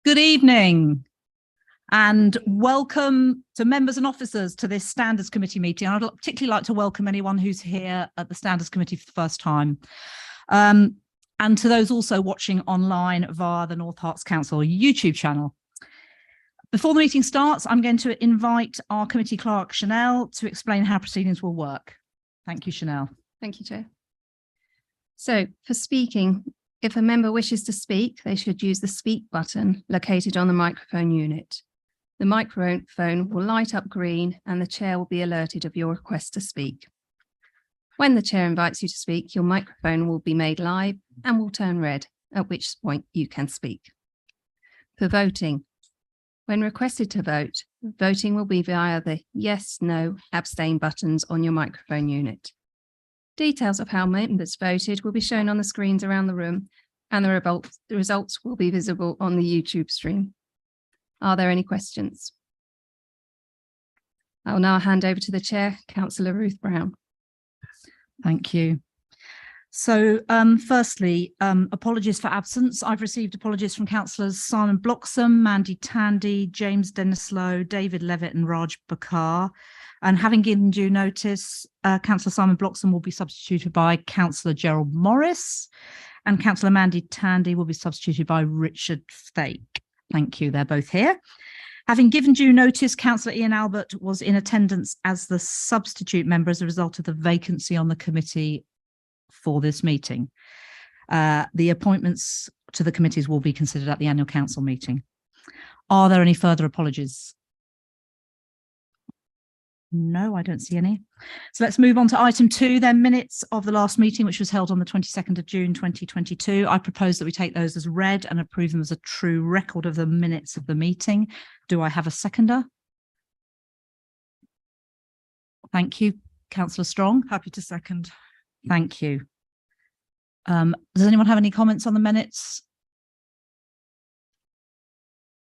Good evening and welcome to members and officers to this Standards Committee meeting. I'd particularly like to welcome anyone who's here at the Standards Committee for the first time. And to those also watching online via the North Herts Council YouTube channel. Before the meeting starts, I'm going to invite our committee clerk, Chanel, to explain how proceedings will work. Thank you, Chanel. Thank you, Chair. So for speaking, if a member wishes to speak, they should use the speak button located on the microphone unit. The microphone will light up green and the chair will be alerted of your request to speak. When the chair invites you to speak, your microphone will be made live and will turn red, at which point you can speak. For voting, when requested to vote, voting will be via the yes, no, abstain buttons on your microphone unit. Details of how members voted will be shown on the screens around the room, and the results will be visible on the YouTube stream. Are there any questions? I will now hand over to the Chair, Councillor Ruth Brown. Thank you. So firstly, apologies for absence. I've received apologies from councillors Simon Bloxham, Mandy Tandy, James Denislow, David Levitt and Raj Bakar. And having given due notice, Councillor Simon Bloxham will be substituted by Councillor Gerald Morris and Councillor Mandy Tandy will be substituted by Richard Fake. Thank you, they're both here. Having given due notice, Councillor Ian Albert was in attendance as the substitute member as a result of the vacancy on the committee for this meeting. The appointments to the committees will be considered at the annual council meeting. Are there any further apologies? No, I don't see any. So let's move on to item 2, then minutes of the last meeting, which was held on the 22nd of June 2022. I propose that we take those as read and approve them as a true record of the minutes of the meeting. Do I have a seconder? Thank you. Councillor Strong. Happy to second. Thank you. Does anyone have any comments on the minutes?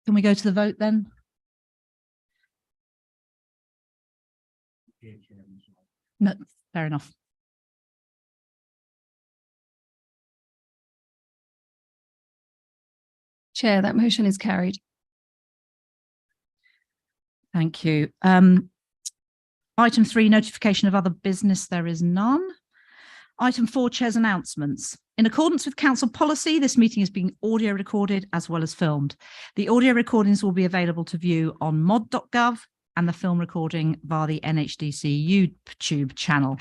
Can we go to the vote then? No, fair enough. Chair, that motion is carried. Thank you. Item 3, notification of other business. There is none. Item 4, Chair's announcements. In accordance with council policy, this meeting is being audio recorded as well as filmed. The audio recordings will be available to view on mod.gov and the film recording via the NHDC YouTube channel.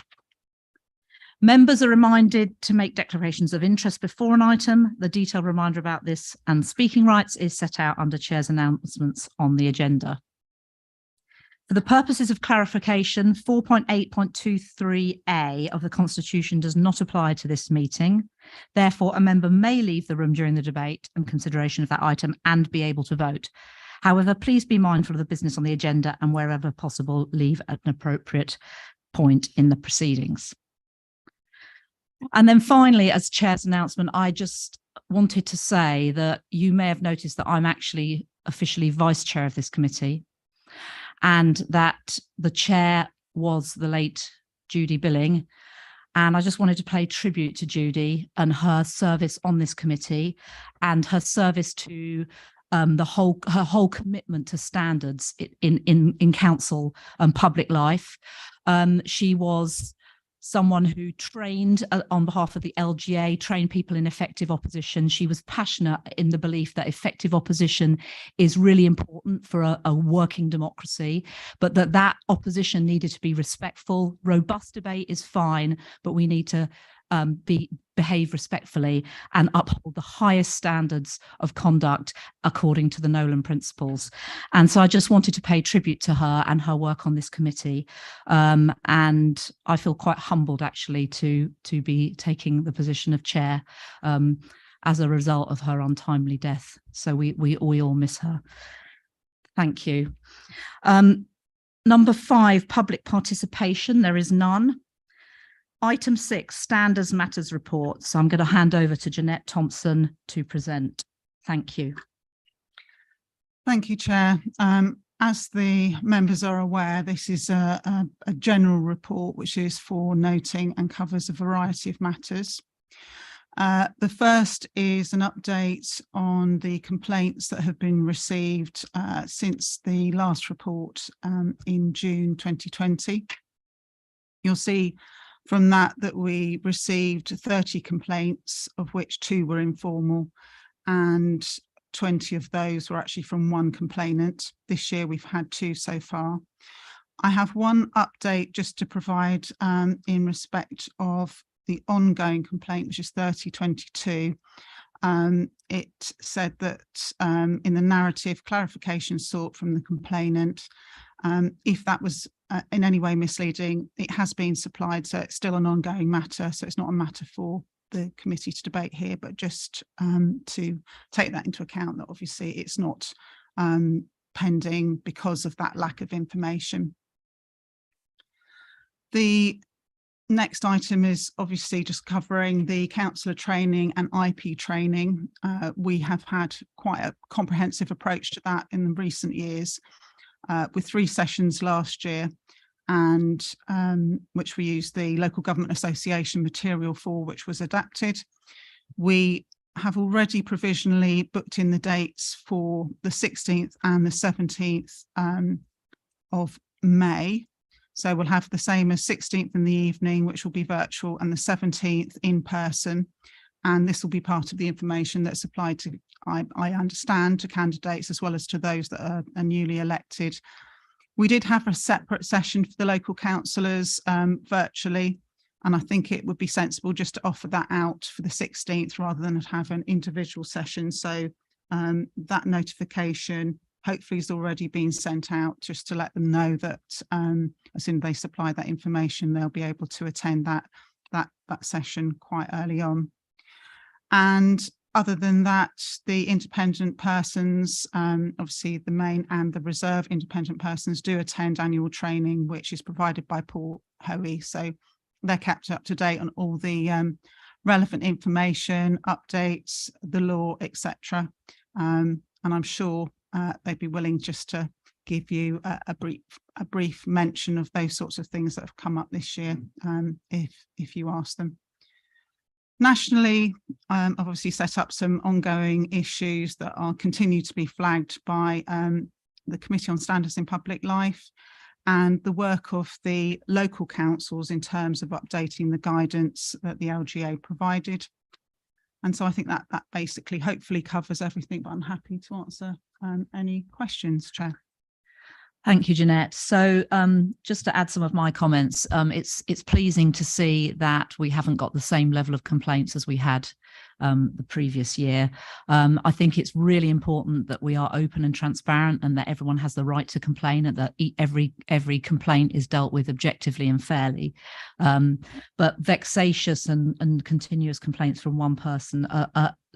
Members are reminded to make declarations of interest before an item. The detailed reminder about this and speaking rights is set out under Chair's announcements on the agenda. For the purposes of clarification, 4.8.23a of the Constitution does not apply to this meeting. Therefore, a member may leave the room during the debate and consideration of that item and be able to vote. However, please be mindful of the business on the agenda and wherever possible, leave at an appropriate point in the proceedings. And then finally, as Chair's announcement, I just wanted to say that you may have noticed that I'm actually officially Vice Chair of this committee, and that the chair was the late Judy Billing. And I just wanted to pay tribute to Judy and her service on this committee and her service to her whole commitment to standards in council and public life. She was someone who trained on behalf of the LGA, trained people in effective opposition. She was passionate in the belief that effective opposition is really important for a working democracy, but that opposition needed to be respectful. Robust debate is fine, but we need to behave respectfully and uphold the highest standards of conduct according to the Nolan principles. And so I just wanted to pay tribute to her and her work on this committee. And I feel quite humbled actually to be taking the position of chair as a result of her untimely death. So we all miss her. Thank you. Number 5, public participation. There is none. Item 6, Standards Matters Report. So I'm going to hand over to Jeanette Thompson to present. Thank you. Thank you, Chair. As the members are aware, this is a general report which is for noting and covers a variety of matters. The first is an update on the complaints that have been received since the last report in June 2020. You'll see from that we received 30 complaints, of which 2 were informal, and 20 of those were actually from one complainant. This year we've had 2 so far. I have one update just to provide in respect of the ongoing complaint, which is 3022. It said that in the narrative, clarification sought from the complainant. If that was in any way misleading, it has been supplied, so it's still an ongoing matter. So it's not a matter for the committee to debate here, but just to take that into account, that obviously it's not pending because of that lack of information. The next item is obviously just covering the councillor training and IP training. We have had quite a comprehensive approach to that in the recent years, with 3 sessions last year, and which we used the Local Government Association material for, which was adapted. We have already provisionally booked in the dates for the 16th and the 17th of May. So we'll have the same as 16th in the evening, which will be virtual, and the 17th in person. And this will be part of the information that's supplied to, I understand, to candidates as well as to those that are newly elected. We did have a separate session for the local councillors virtually, and I think it would be sensible just to offer that out for the 16th rather than have an individual session. So that notification hopefully has already been sent out, just to let them know that as soon as they supply that information, they'll be able to attend that session quite early on. And other than that, the independent persons, obviously the main and the reserve independent persons, do attend annual training, which is provided by Paul Hoey. So they're kept up to date on all the relevant information, updates, the law, etc. And I'm sure they'd be willing just to give you a brief mention of those sorts of things that have come up this year, if you ask them. Nationally, I've obviously set up some ongoing issues that are continue to be flagged by the Committee on Standards in Public Life, and the work of the local councils in terms of updating the guidance that the LGA provided. And so I think that basically hopefully covers everything, but I'm happy to answer any questions, Chair. Thank you, Jeanette. So just to add some of my comments, it's pleasing to see that we haven't got the same level of complaints as we had the previous year. I think it's really important that we are open and transparent, and that everyone has the right to complain, and that every complaint is dealt with objectively and fairly. But vexatious and continuous complaints from one person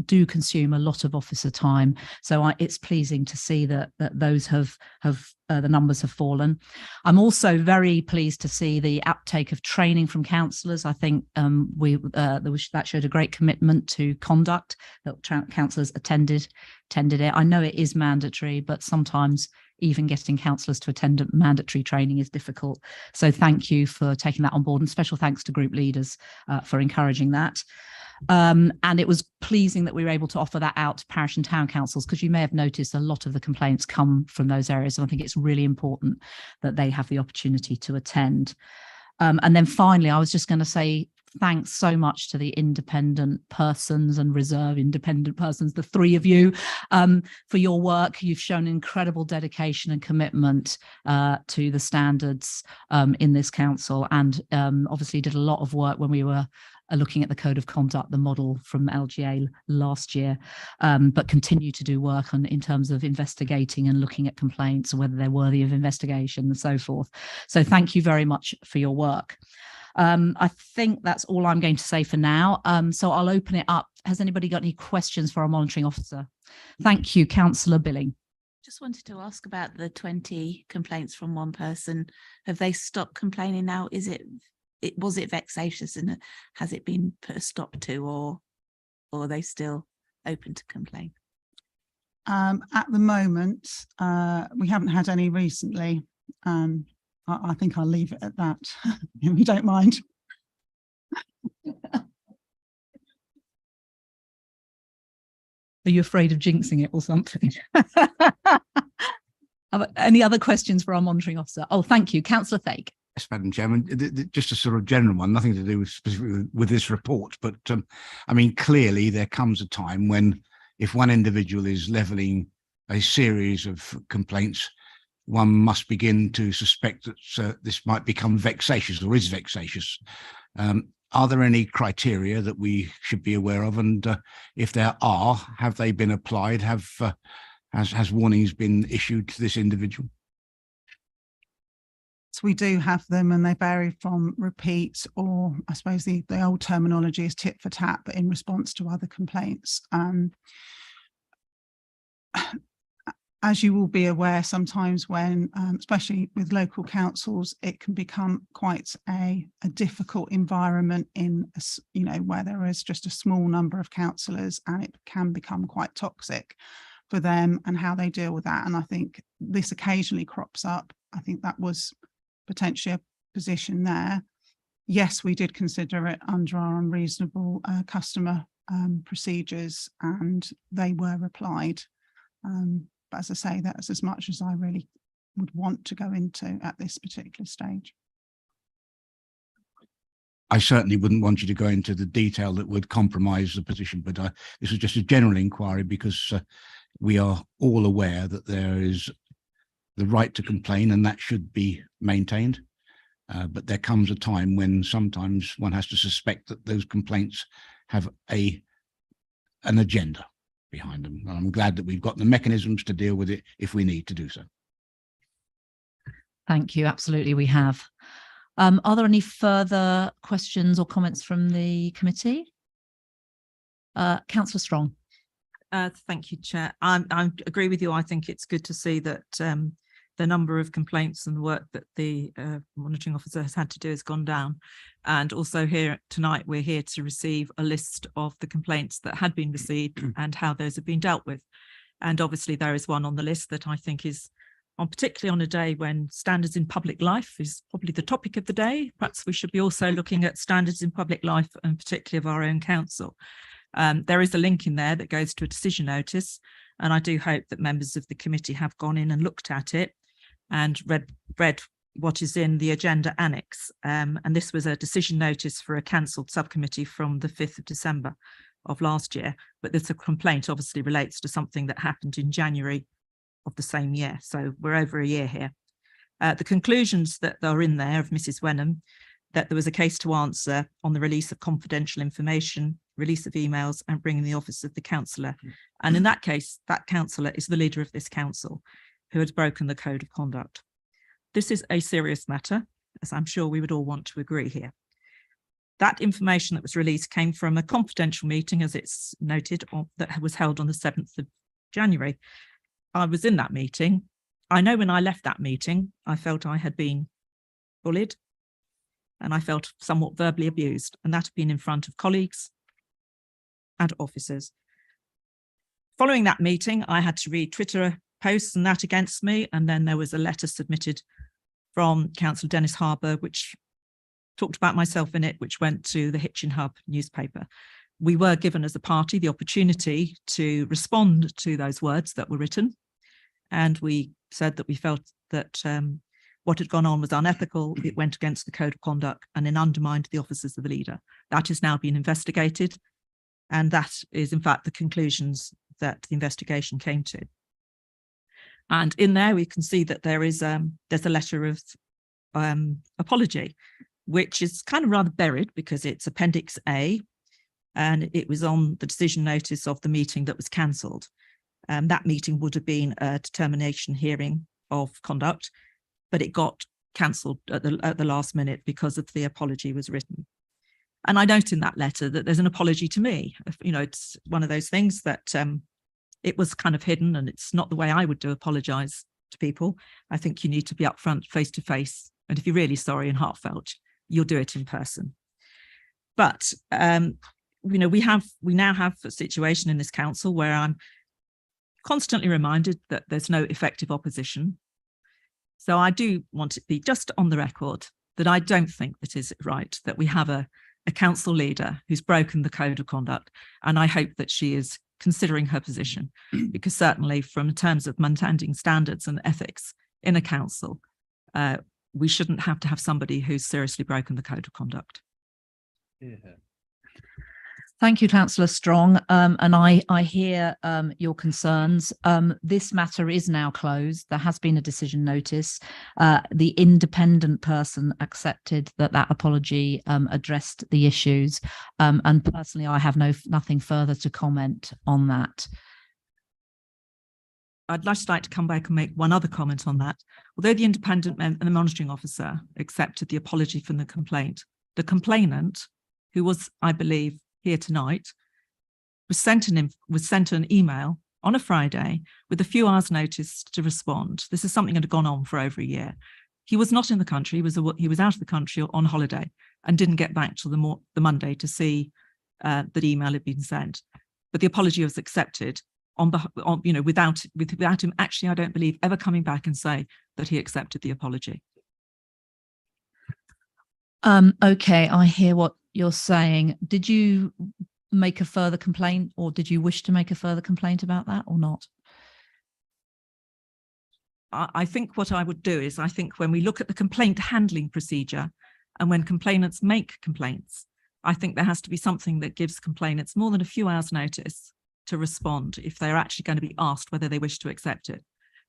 do consume a lot of officer time. So it's pleasing to see that those have the numbers have fallen. I'm also very pleased to see the uptake of training from councillors. I think that showed a great commitment to conduct, that councillors attended it. I know it is mandatory, but sometimes even getting councillors to attend mandatory training is difficult. So thank you for taking that on board, and special thanks to group leaders for encouraging that. And it was pleasing that we were able to offer that out to parish and town councils, because you may have noticed a lot of the complaints come from those areas. And I think it's really important that they have the opportunity to attend. And then finally, I was just going to say thanks so much to the independent persons and reserve independent persons, the 3 of you, for your work. You've shown incredible dedication and commitment to the standards in this council, and obviously did a lot of work when we were looking at the code of conduct, the model from LGA last year, but continue to do work in terms of investigating and looking at complaints and whether they're worthy of investigation and so forth. So thank you very much for your work. I think that's all I'm going to say for now. So I'll open it up. Has anybody got any questions for our monitoring officer? Thank you, Councillor Billing. Just wanted to ask about the 20 complaints from one person. Have they stopped complaining now? Was it vexatious, and has it been put a stop to, or are they still open to complain? At the moment, we haven't had any recently. I think I'll leave it at that, if you don't mind. Are you afraid of jinxing it or something? Any other questions for our monitoring officer? Oh, thank you. Councillor Thake. Yes, Madam Chairman, just a sort of general one, nothing to do with specifically with this report, but I mean, clearly there comes a time when if one individual is levelling a series of complaints, one must begin to suspect that this might become vexatious or is vexatious. Are there any criteria that we should be aware of? And if there are, have they been applied? Has warnings been issued to this individual? So we do have them, and they vary from repeat, or I suppose the old terminology is tit for tat, but in response to other complaints. As you will be aware, sometimes when, especially with local councils, it can become quite a difficult environment in, where there is just a small number of councillors, and it can become quite toxic for them and how they deal with that. And I think this occasionally crops up. I think that was potentially a position there. Yes, we did consider it under our unreasonable customer procedures, and they were applied. But as I say, that's as much as I really would want to go into at this particular stage. I certainly wouldn't want you to go into the detail that would compromise the position, but this was just a general inquiry because we are all aware that there is the right to complain and that should be maintained. But there comes a time when sometimes one has to suspect that those complaints have an agenda behind them. And I'm glad that we've got the mechanisms to deal with it if we need to do so. Thank you. Absolutely, we have. Are there any further questions or comments from the committee? Councillor Strong. Thank you, Chair. I agree with you. I think it's good to see that the number of complaints and the work that the monitoring officer has had to do has gone down. And also here tonight, we're here to receive a list of the complaints that had been received and how those have been dealt with. And obviously there is one on the list that I think is particularly on a day when standards in public life is probably the topic of the day. Perhaps we should be also looking at standards in public life and particularly of our own council. There is a link in there that goes to a decision notice, and I do hope that members of the committee have gone in and looked at it and read what is in the agenda annex. And this was a decision notice for a cancelled subcommittee from the 5th of December of last year. But this complaint obviously relates to something that happened in January of the same year. So we're over a year here. The conclusions that are in there of Mrs. Wenham, that there was a case to answer on the release of confidential information, release of emails, and bringing the office of the councillor. And in that case, that councillor is the leader of this council who had broken the code of conduct. This is a serious matter, as I'm sure we would all want to agree here. That information that was released came from a confidential meeting, as it's noted, that was held on the 7th of January. I was in that meeting. I know when I left that meeting, I felt I had been bullied and I felt somewhat verbally abused, and that had been in front of colleagues and officers. Following that meeting, I had to read Twitter posts and that against me, and then there was a letter submitted from Councillor Dennis Harbour, which talked about myself in it, which went to the Hitchin Hub newspaper. We were given as a party the opportunity to respond to those words that were written, and we said that we felt that what had gone on was unethical, it went against the code of conduct, and it undermined the offices of the leader. That has now been investigated, and that is in fact the conclusions that the investigation came to. And in there we can see that there's a letter of apology, which is kind of rather buried because it's Appendix A, and it was on the decision notice of the meeting that was cancelled. That meeting would have been a determination hearing of conduct, but it got cancelled at the last minute because of the apology was written. And I note in that letter that there's an apology to me. It's one of those things that it was kind of hidden, and it's not the way I would do apologise to people. I think you need to be upfront, face to face, and if you're really sorry and heartfelt, you'll do it in person. But we now have a situation in this council where I'm constantly reminded that there's no effective opposition. So I do want to be just on the record that I don't think that is right that we have a council leader who's broken the code of conduct, and I hope that she is considering her position, because certainly from terms of maintaining standards and ethics in a council, we shouldn't have to have somebody who's seriously broken the code of conduct. Thank you, Councillor Strong. And I hear your concerns. This matter is now closed. There has been a decision notice. The independent person accepted that apology addressed the issues. And personally, I have nothing further to comment on that. I'd just like to come back and make one other comment on that. Although the independent and the monitoring officer accepted the apology from the complaint, the complainant, who was, I believe, here tonight, was sent an email on a Friday with a few hours' notice to respond. This is something that had gone on for over a year. He was not in the country. He was out of the country on holiday and didn't get back till the Monday to see that email had been sent. But the apology was accepted without him actually, I don't believe, ever coming back and say that he accepted the apology. Okay, I hear what you're saying. Did you make a further complaint, or did you wish to make a further complaint about that or not? I think what I would do is, I think when we look at the complaint handling procedure and when complainants make complaints, I think there has to be something that gives complainants more than a few hours notice to respond if they're actually going to be asked whether they wish to accept it.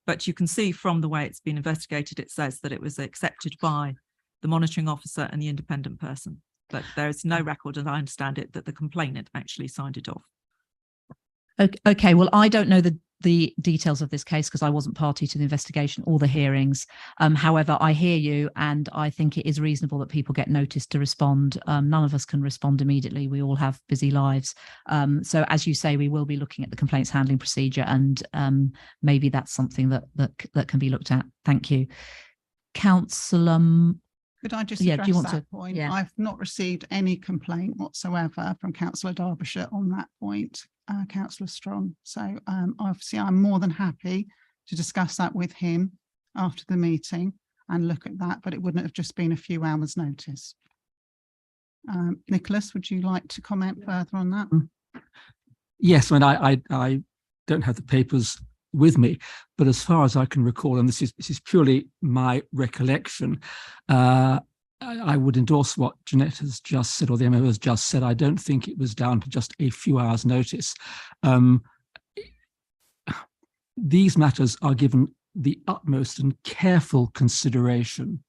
But you can see from the way it's been investigated, it says that it was accepted by the monitoring officer and the independent person. But there is no record, as I understand it, that the complainant actually signed it off. Okay, well, I don't know the details of this case because I wasn't party to the investigation or the hearings. However, I hear you, and I think it is reasonable that people get notice to respond. None of us can respond immediately. We all have busy lives. So as you say, we will be looking at the complaints handling procedure, and maybe that's something that can be looked at. Thank you. Councillor, could I just yeah, address do you want that to? point? Yeah. I've not received any complaint whatsoever from Councillor Derbyshire on that point, Councillor Strong. So obviously I'm more than happy to discuss that with him after the meeting and look at that, but it wouldn't have just been a few hours notice. Nicholas, would you like to comment further on that? Yes, I mean, I don't have the papers with me, but as far as I can recall, and this is purely my recollection, I would endorse what Jeanette has just said, or the MO has just said. I don't think it was down to just a few hours' notice. These matters are given the utmost and careful consideration,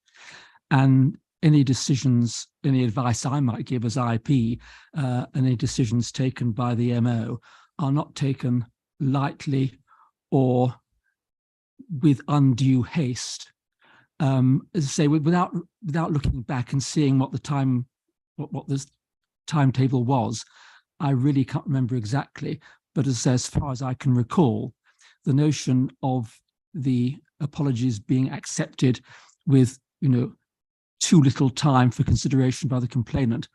and any decisions, any advice I might give as IP, any decisions taken by the MO are not taken lightly or with undue haste. As I say, without looking back and seeing what the timetable was, I really can't remember exactly. But as far as I can recall, the notion of the apologies being accepted with, too little time for consideration by the complainant,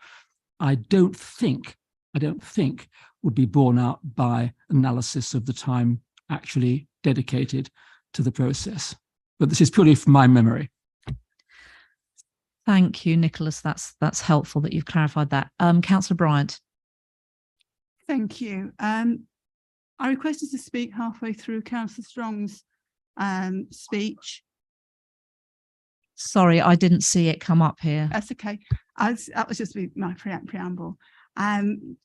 I don't think would be borne out by analysis of the time actually dedicated to the process. But this is purely from my memory. Thank you, Nicholas. That's helpful that you've clarified that. Councillor Bryant. Thank you. I requested to speak halfway through Councillor Strong's speech. Sorry, I didn't see it come up here. That's okay. That was just my preamble,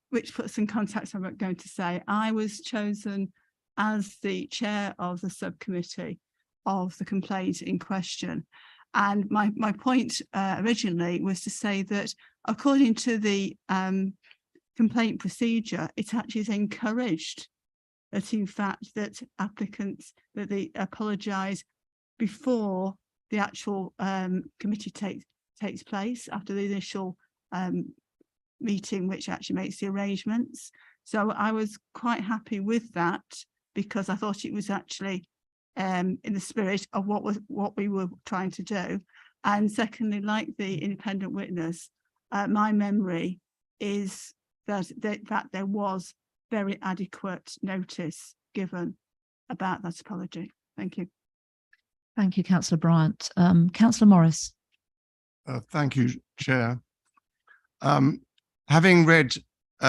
which puts in context what I'm going to say. I was chosen as the chair of the subcommittee of the complaint in question. And my point originally was to say that according to the complaint procedure, it actually is encouraged that in fact that applicants, that they apologise before the actual committee takes place, after the initial meeting, which actually makes the arrangements. So I was quite happy with that, because I thought it was actually in the spirit of what we were trying to do. And secondly, like the independent witness, my memory is that there was very adequate notice given about that apology. Thank you. Thank you, Councillor Bryant. Councillor Morris. Thank you, Chair. Having read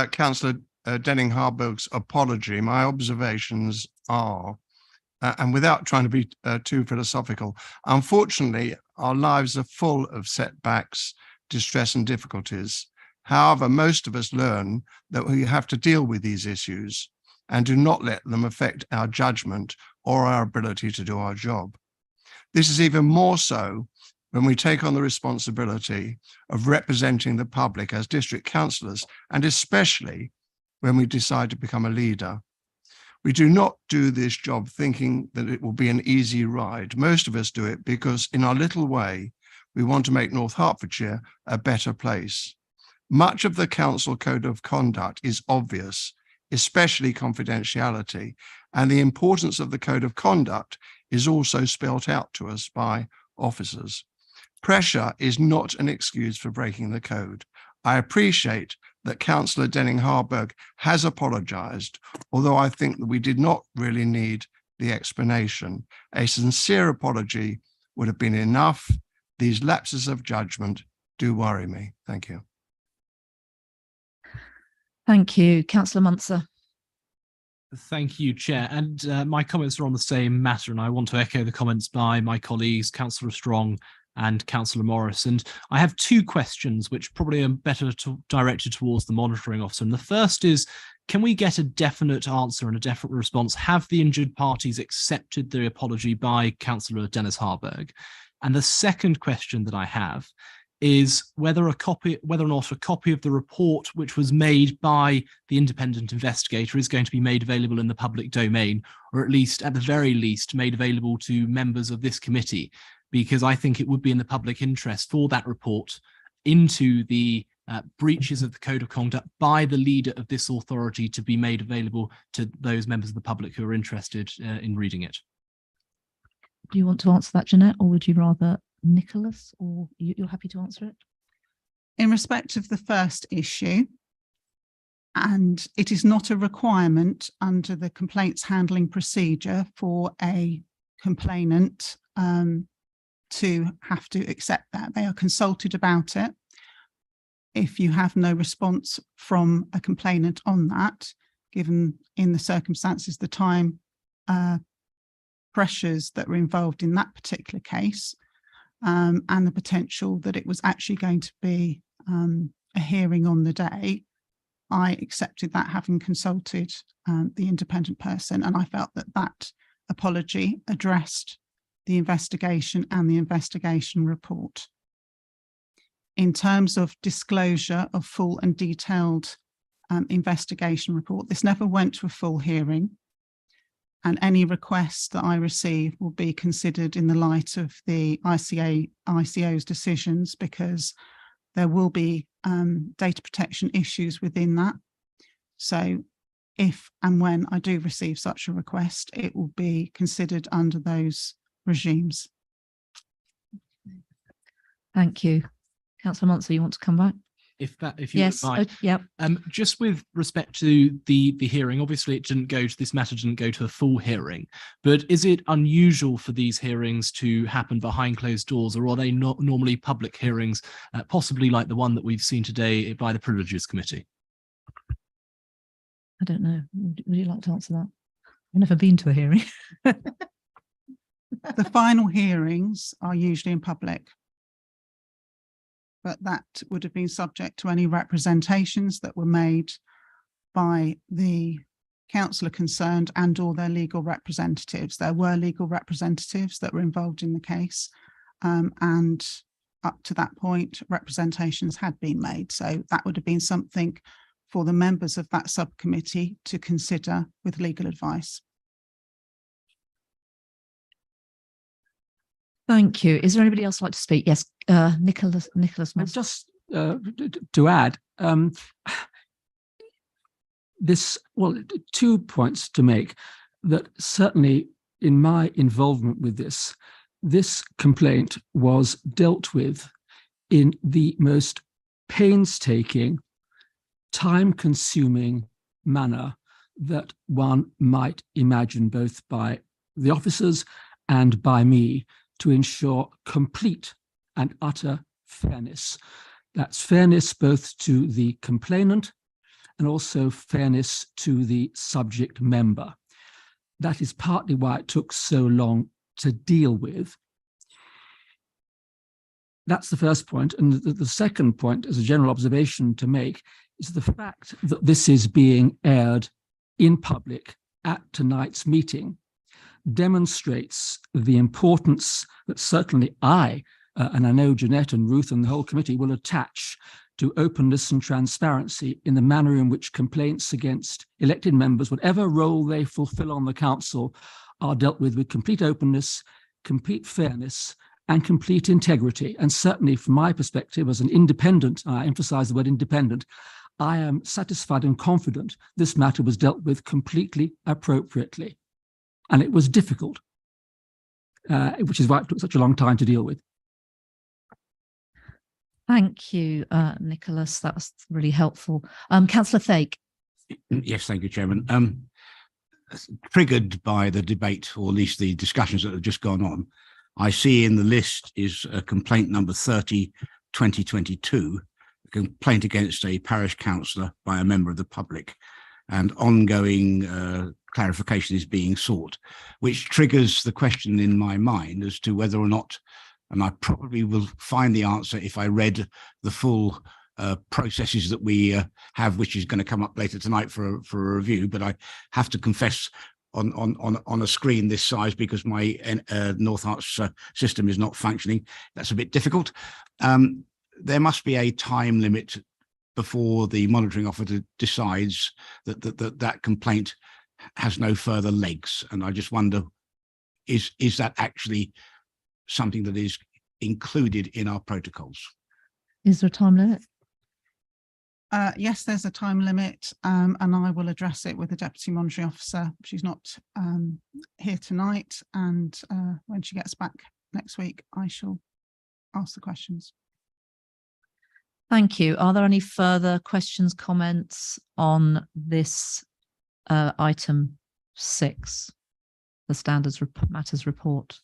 Councillor Denning-Harburg's apology, my observations are, and without trying to be too philosophical, unfortunately, our lives are full of setbacks, distress and difficulties. However, most of us learn that we have to deal with these issues and do not let them affect our judgment or our ability to do our job. This is even more so when we take on the responsibility of representing the public as district councillors, and especially when we decide to become a leader. We do not do this job thinking that it will be an easy ride. Most of us do it because in our little way, we want to make North Hertfordshire a better place. Much of the council code of conduct is obvious, especially confidentiality, and the importance of the code of conduct is also spelt out to us by officers. Pressure is not an excuse for breaking the code. I appreciate that Councillor Denning-Harburg has apologised, although I think that we did not really need the explanation. A sincere apology would have been enough. These lapses of judgment do worry me. Thank you. Thank you. Councillor Munster. Thank you, Chair. And my comments are on the same matter, and I want to echo the comments by my colleagues, Councillor Strong and Councillor Morris. And I have two questions, which probably are better directed towards the monitoring officer. And the first is, can we get a definite answer and a definite response? Have the injured parties accepted the apology by Councillor Dennis-Harburg? And the second question that I have is whether or not a copy of the report which was made by the independent investigator is going to be made available in the public domain, or at least, at the very least, made available to members of this committee, because I think it would be in the public interest for that report into the breaches of the code of conduct by the leader of this authority to be made available to those members of the public who are interested in reading it. Do you want to answer that, Jeanette, or would you rather Nicholas, or you're happy to answer it? In respect of the first issue, and it is not a requirement under the complaints handling procedure for a complainant to have to accept that. They are consulted about it. If you have no response from a complainant on that, given in the circumstances, the time pressures that were involved in that particular case, and the potential that it was actually going to be a hearing on the day, I accepted that, having consulted the independent person, and I felt that that apology addressed the investigation and the investigation report. In terms of disclosure of full and detailed investigation report, this never went to a full hearing, and any requests that I receive will be considered in the light of the ICO's decisions, because there will be data protection issues within that. So if and when I do receive such a request, it will be considered under those regimes. Thank you. Councillor Munster, you want to come back? If you Yes. would mind. Yep. Just with respect to the hearing, obviously this matter didn't go to a full hearing, but is it unusual for these hearings to happen behind closed doors, or are they not normally public hearings, possibly like the one that we've seen today by the Privileges Committee? I don't know. Would you like to answer that? I've never been to a hearing. The final hearings are usually in public, but that would have been subject to any representations that were made by the councillor concerned and or their legal representatives. There were legal representatives that were involved in the case, and up to that point, representations had been made. So that would have been something for the members of that subcommittee to consider with legal advice. Thank you. Is there anybody else like to speak? Yes, Nicholas Munster. Just to add, two points to make. That certainly in my involvement with this complaint was dealt with in the most painstaking, time-consuming manner that one might imagine, both by the officers and by me, to ensure complete and utter fairness. That's fairness both to the complainant and also fairness to the subject member. That is partly why it took so long to deal with. That's the first point. And the second point, as a general observation to make, is the fact that this is being aired in public at tonight's meeting demonstrates the importance that certainly I, and I know Jeanette and Ruth and the whole committee will attach to openness and transparency in the manner in which complaints against elected members, whatever role they fulfill on the council, are dealt with complete openness, complete fairness, and complete integrity. And certainly from my perspective as an independent, I emphasize the word independent, I am satisfied and confident this matter was dealt with completely appropriately. And it was difficult, which is why it took such a long time to deal with. Thank you, Nicholas. That was really helpful. Councillor Thake. Yes, thank you, Chairman. Triggered by the debate, or at least the discussions that have just gone on, I see in the list is complaint number 30/2022, a complaint against a parish councillor by a member of the public, and ongoing clarification is being sought, which triggers the question in my mind as to whether or not, and I probably will find the answer if I read the full processes that we have, which is going to come up later tonight for a review, but I have to confess on a screen this size, because my North Arts system is not functioning. That's a bit difficult. There must be a time limit before the monitoring officer decides that complaint has no further legs. And I just wonder, is that actually something that is included in our protocols? Is there a time limit? Yes, there's a time limit, and I will address it with the Deputy Monitoring Officer. She's not here tonight, and when she gets back next week, I shall ask the questions. Thank you. Are there any further questions, comments on this item 6, the Standards Matters Report?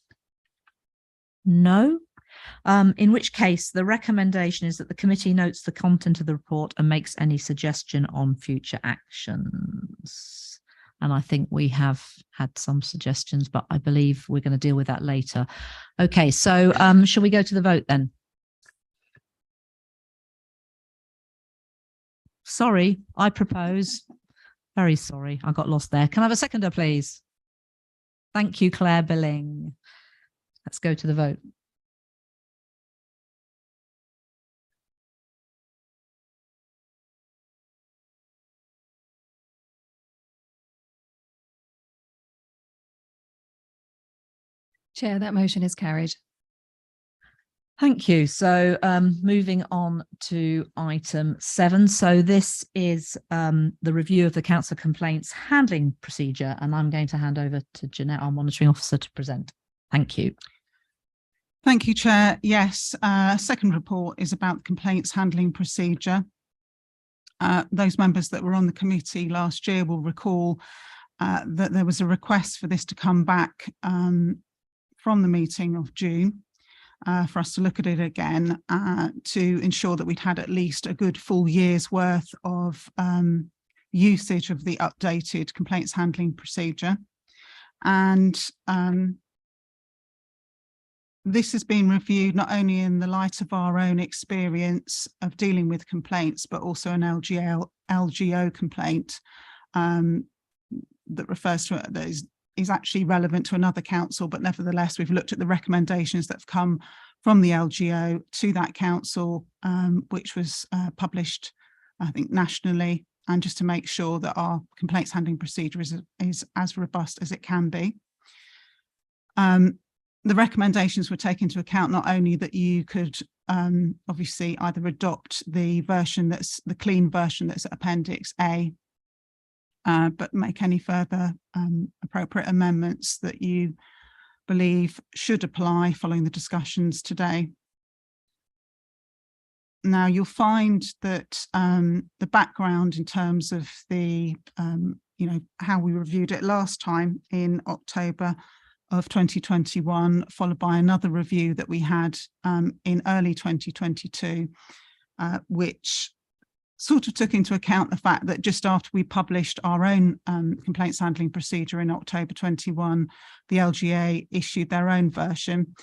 No. In which case, the recommendation is that the committee notes the content of the report and makes any suggestion on future actions. And I think we have had some suggestions, but I believe we're going to deal with that later. Okay, so shall we go to the vote then? Sorry, I propose. Very sorry, I got lost there. Can I have a seconder, please? Thank you, Claire Billing. Let's go to the vote. Chair, that motion is carried. Thank you. So moving on to item 7. So this is the review of the council complaints handling procedure, and I'm going to hand over to Jeanette, our monitoring officer, to present. Thank you. Thank you, Chair. Yes, second report is about the complaints handling procedure. Those members that were on the committee last year will recall that there was a request for this to come back from the meeting of June. For us to look at it again to ensure that we'd had at least a good full year's worth of usage of the updated complaints handling procedure. And this has been reviewed not only in the light of our own experience of dealing with complaints, but also an LGO complaint that refers to it, that is actually relevant to another council, but nevertheless we've looked at the recommendations that have come from the LGO to that council, which was published, I think, nationally, and just to make sure that our complaints handling procedure is as robust as it can be. The recommendations were taken into account not only that you could obviously either adopt the version that's the clean version that's Appendix A, but make any further appropriate amendments that you believe should apply following the discussions today. Now, you'll find that the background in terms of the, how we reviewed it last time in October of 2021, followed by another review that we had in early 2022, which sort of took into account the fact that just after we published our own complaints handling procedure in October 21, the LGA issued their own version.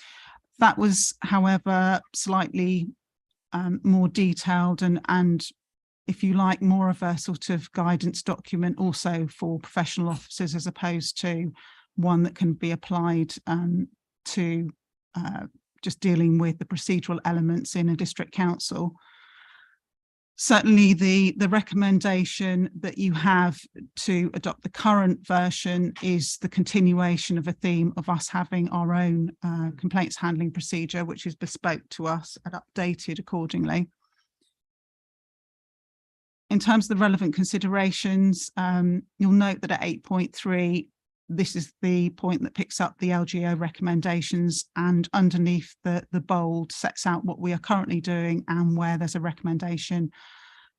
That was, however, slightly more detailed and, if you like, more of a sort of guidance document also for professional officers, as opposed to one that can be applied to just dealing with the procedural elements in a district council. Certainly the recommendation that you have to adopt the current version is the continuation of a theme of us having our own complaints handling procedure, which is bespoke to us and updated accordingly. In terms of the relevant considerations, you'll note that at 8.3, this is the point that picks up the LGO recommendations, and underneath the bold sets out what we are currently doing and where there's a recommendation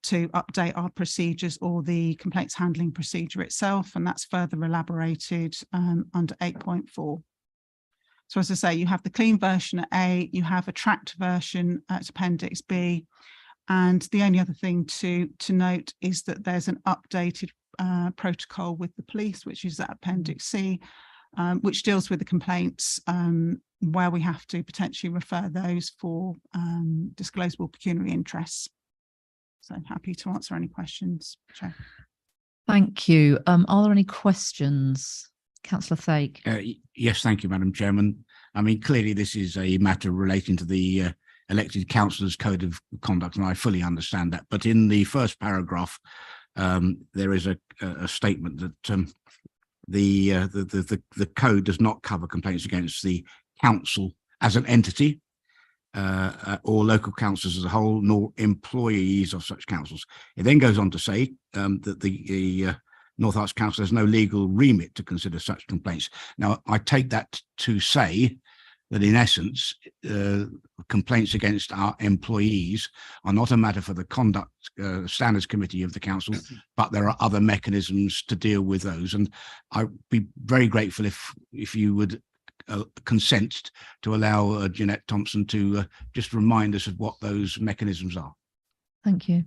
to update our procedures or the complaints handling procedure itself, and that's further elaborated under 8.4. So as I say, you have the clean version at A, you have a tracked version at Appendix B, and the only other thing to note is that there's an updated protocol with the police, which is at Appendix C, which deals with the complaints where we have to potentially refer those for disclosable pecuniary interests. So I'm happy to answer any questions, Chair. Thank you. Are there any questions? Councillor Fake. Yes, thank you, Madam Chairman. I mean, clearly this is a matter relating to the elected councillors' code of conduct, and I fully understand that. But in the first paragraph, there is a statement that the code does not cover complaints against the council as an entity or local councils as a whole, nor employees of such councils. It then goes on to say that the North Herts Council has no legal remit to consider such complaints. Now, I take that to say that in essence, complaints against our employees are not a matter for the conduct standards committee of the council, but there are other mechanisms to deal with those. And I'd be very grateful if you would consent to allow Jeanette Thompson to just remind us of what those mechanisms are. Thank you.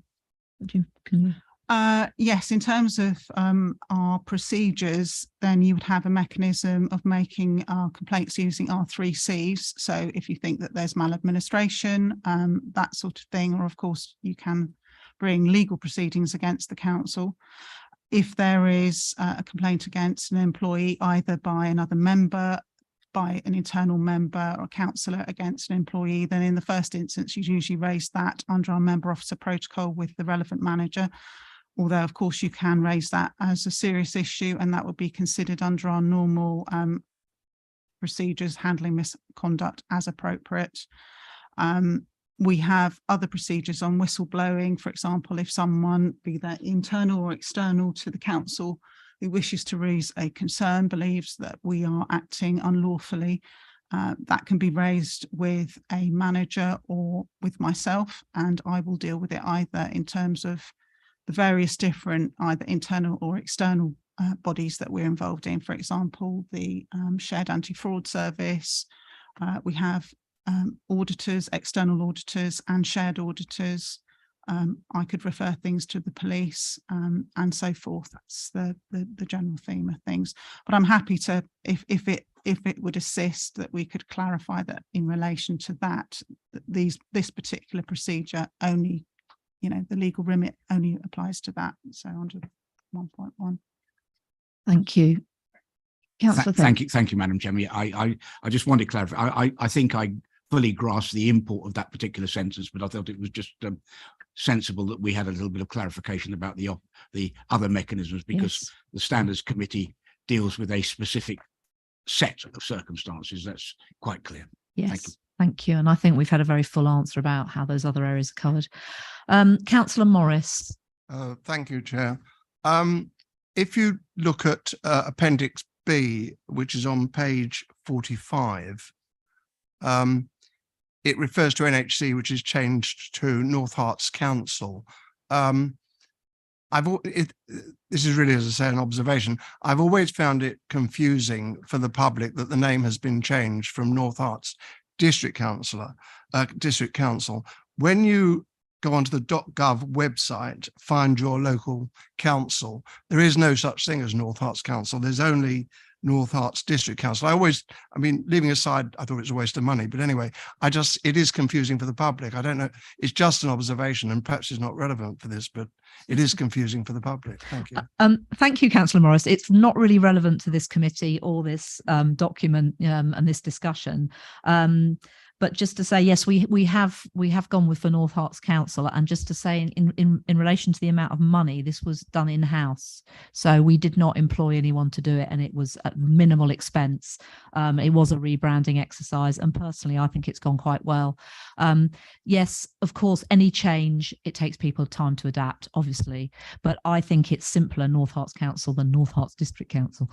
Yes, in terms of our procedures, then you would have a mechanism of making our complaints using our 3 Cs. So if you think that there's maladministration, that sort of thing, or of course you can bring legal proceedings against the council. If there is a complaint against an employee, either by another member, by an internal member or councillor against an employee, then in the first instance, you usually raise that under our member officer protocol with the relevant manager. Although, of course, you can raise that as a serious issue, and that would be considered under our normal procedures handling misconduct as appropriate. We have other procedures on whistleblowing. For example, if someone, be that internal or external to the council, who wishes to raise a concern, believes that we are acting unlawfully, that can be raised with a manager or with myself, and I will deal with it either in terms of the various different either internal or external bodies that we're involved in. For example, the Shared Anti-Fraud Service. We have auditors, external auditors and shared auditors. I could refer things to the police and so forth. That's the general theme of things. But I'm happy to, if it would assist, that we could clarify that in relation to that, this particular procedure only, the legal remit only applies to that. So under 1.1. Thank you. Thank you, Madam Chairman. I just wanted to clarify. I think I fully grasp the import of that particular sentence, but I thought it was just sensible that we had a little bit of clarification about the other mechanisms, because the Standards Committee deals with a specific set of circumstances. That's quite clear. Yes. Thank you. Thank you. And I think we've had a very full answer about how those other areas are covered. Councillor Morris. Thank you, Chair. If you look at Appendix B, which is on page 45, it refers to NHC, which is changed to North Herts Council. This is really, as I say, an observation. I've always found it confusing for the public that the name has been changed from North Herts District Council. When you go onto the .gov website, find your local council. There is no such thing as North Herts Council. There's only North Herts District Council. I mean, leaving aside, I thought it was a waste of money, but anyway, it is confusing for the public. I don't know. It's just an observation and perhaps it's not relevant for this, but it is confusing for the public. Thank you. Thank you, Councillor Morris. It's not really relevant to this committee or this document and this discussion. But just to say, yes, we have gone with the North Herts Council, and just to say in relation to the amount of money, this was done in-house. So we did not employ anyone to do it, and it was at minimal expense. It was a rebranding exercise, and personally, I think it's gone quite well. Yes, of course, any change, it takes people time to adapt, obviously, but I think it's simpler North Herts Council than North Herts District Council,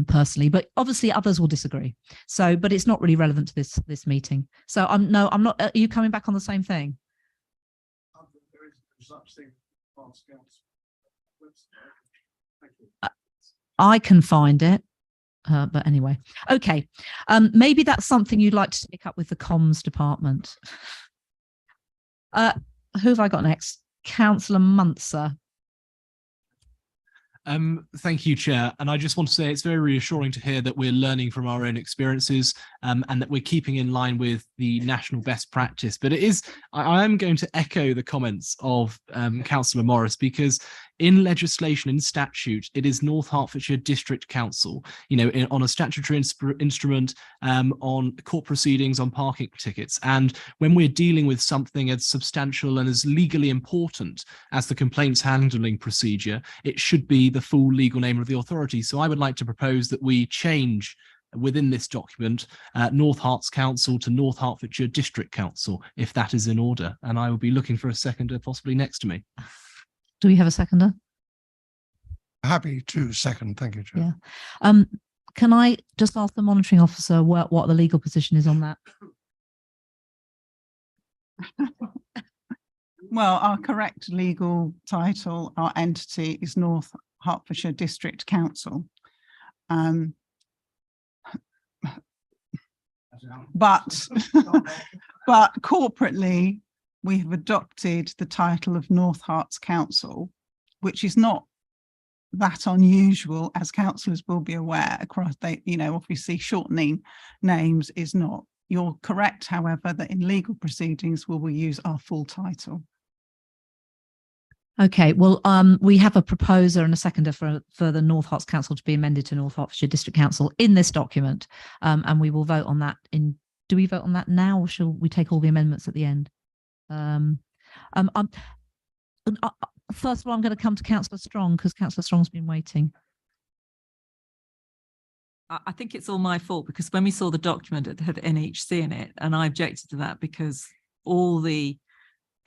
personally. But obviously, others will disagree. So, but it's not really relevant to this meeting. So I'm not. Are you coming back on the same thing? I can find it, but anyway, okay. Maybe that's something you'd like to pick up with the comms department. Who have I got next? Councillor Munzer. Thank you, Chair. And I just want to say it's very reassuring to hear that we're learning from our own experiences and that we're keeping in line with the national best practice. But I am going to echo the comments of Councillor Morris, because in legislation, in statute, it is North Hertfordshire District Council, on a statutory instrument, on court proceedings, on parking tickets. And when we're dealing with something as substantial and as legally important as the complaints handling procedure, it should be the full legal name of the authority. So I would like to propose that we change within this document North Herts Council to North Hertfordshire District Council, if that is in order. And I will be looking for a seconder possibly next to me. Do we have a seconder? Happy to second. Thank you, Chair. Yeah. Can I just ask the monitoring officer what the legal position is on that? Well, our correct legal title, our entity, is North Hertfordshire District Council. But corporately, we have adopted the title of North Herts Council, which is not that unusual, as councillors will be aware across, obviously shortening names is not. You're correct, however, that in legal proceedings we will use our full title. Okay, well, we have a proposer and a seconder for the North Herts Council to be amended to North Hertfordshire District Council in this document, and we will vote on that in. Do we vote on that now, or shall we take all the amendments at the end? First of all, I'm going to come to Councillor Strong, because Councillor Strong's been waiting. I think it's all my fault, because when we saw the document, it had NHC in it, and I objected to that because all the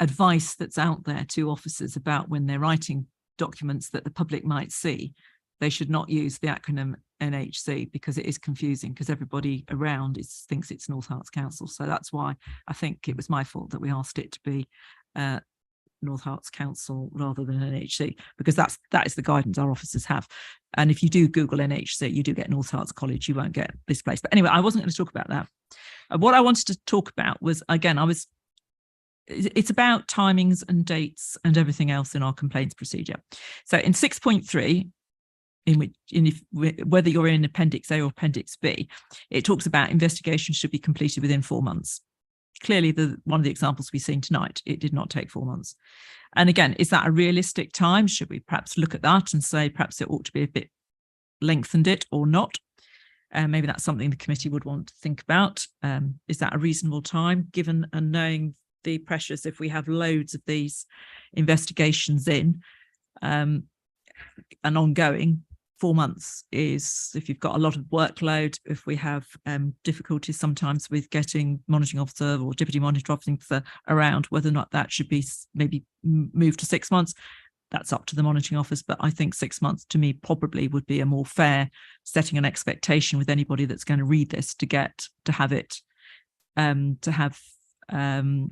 advice that's out there to officers about when they're writing documents that the public might see, they should not use the acronym NHC, because it is confusing, because everybody around thinks it's North Herts Council. So that's why I think it was my fault that we asked it to be North Herts Council rather than NHC, because that is the guidance our officers have. And if you do Google NHC, you do get North Herts College, you won't get this place. But anyway, I wasn't going to talk about that. What I wanted to talk about was, again, it's about timings and dates and everything else in our complaints procedure. So in 6.3, whether you're in Appendix A or Appendix B, it talks about investigations should be completed within 4 months. Clearly, one of the examples we've seen tonight, it did not take 4 months. And again, is that a realistic time? Should we perhaps look at that and say perhaps it ought to be a bit lengthened it or not? Maybe that's something the committee would want to think about. Is that a reasonable time, given and knowing the pressures if we have loads of these investigations in and ongoing? 4 months is, if you've got a lot of workload, if we have difficulties sometimes with getting monitoring officer or deputy monitoring officer around, whether or not that should be maybe moved to 6 months, that's up to the monitoring office. But I think 6 months to me probably would be a more fair setting an expectation with anybody that's going to read this to have it, to have the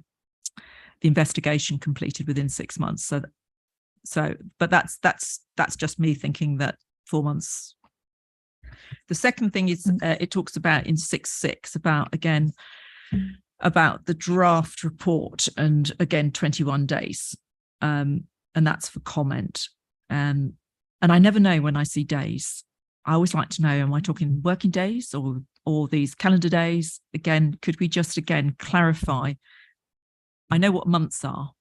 investigation completed within 6 months. But that's just me thinking that 4 months. The second thing is it talks about in 6.6 about, again, about the draft report, and again, 21 days. And that's for comment. And I never know when I see days. I always like to know, am I talking working days or these calendar days? Again, could we just clarify? I know what months are,